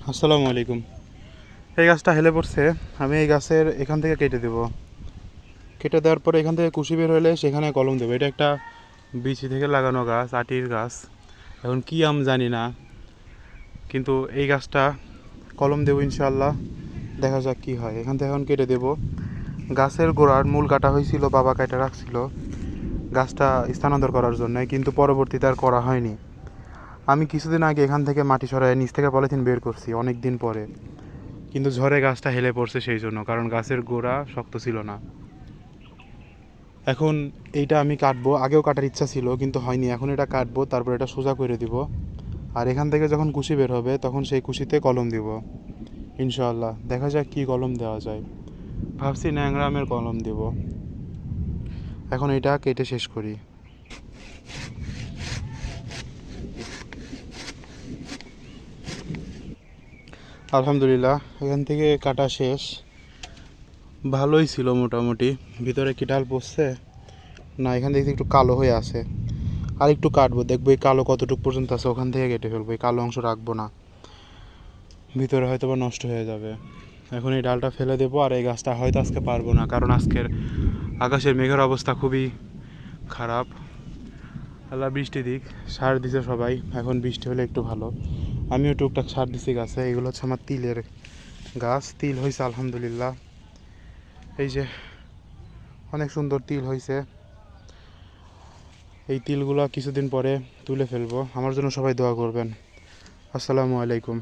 আসসালামু আলাইকুম। এই গাছটা হেলে পড়ছে। আমি এই গাছের এখান থেকে কেটে দেব। কেটে দেওয়ার পরে এখান থেকে কুশি বের হলে সেখানে কলম দেবো। এটা একটা বিচি থেকে লাগানো গাছ, আটির গাছ। এখন কী আম জানি না, কিন্তু এই গাছটা কলম দেবো ইনশাআল্লাহ। দেখা যাক কী হয়। এখান থেকে এখন কেটে দেব। গাছের গোড়ার মূল কাটা হয়েছিল, বাবা কাটা রাখছিল গাছটা স্থানান্তর করার জন্য, কিন্তু পরবর্তীতে আর করা হয়নি। আমি কিছুদিন আগে এখান থেকে মাটি সরাই নিচ থেকে পলিথিন বের করছি অনেক দিন পরে, কিন্তু ঝড়ে গাছটা হেলে পড়ছে সেই জন্য, কারণ গাছের গোড়া শক্ত ছিল না। এখন এইটা আমি কাটবো, আগেও কাটার ইচ্ছা ছিল কিন্তু হয়নি। এখন এটা কাটবো, তারপর এটা সোজা করে দিব। আর এখান থেকে যখন কুশি বের হবে তখন সেই কুশিতে কলম দিব ইনশাআল্লাহ। দেখা যাক কী কলম দেওয়া যায়। ভাবছি ন্যাংরামের কলম দিব। এখন এটা কেটে শেষ করি। আলহামদুলিল্লাহ, এখান থেকে কাটা শেষ। ভালোই ছিল মোটামুটি। ভিতরে কি ডাল পড়ছে না, এখান থেকে একটু কালো হয়ে আছে। আর একটু কাটবো, দেখবো এই কালো কতটুকু পর্যন্ত আছে, ওখান থেকে কেটে ফেলবো। এই কালো অংশ রাখবো না, ভিতরে হয়তো বা নষ্ট হয়ে যাবে। এখন এই ডালটা ফেলে দেবো। আর এই গাছটা হয়তো আজকে পারবো না, কারণ আজকের আকাশের মেঘের অবস্থা খুবই খারাপ। আল্লাহ বৃষ্টি দিক। সার দিছে সবাই, এখন বৃষ্টি হলে একটু ভালো। আমিও টুকটাক সার দিছি গাছে। এগুলো হচ্ছে আমার তিলের গাছ। তিল হয়েছে আলহামদুলিল্লাহ। এই যে অনেক সুন্দর তিল হয়েছে। এই তিলগুলো কিছুদিন পরে তুলে ফেলবো। আমার জন্য সবাই দোয়া করবেন। আসসালামু আলাইকুম।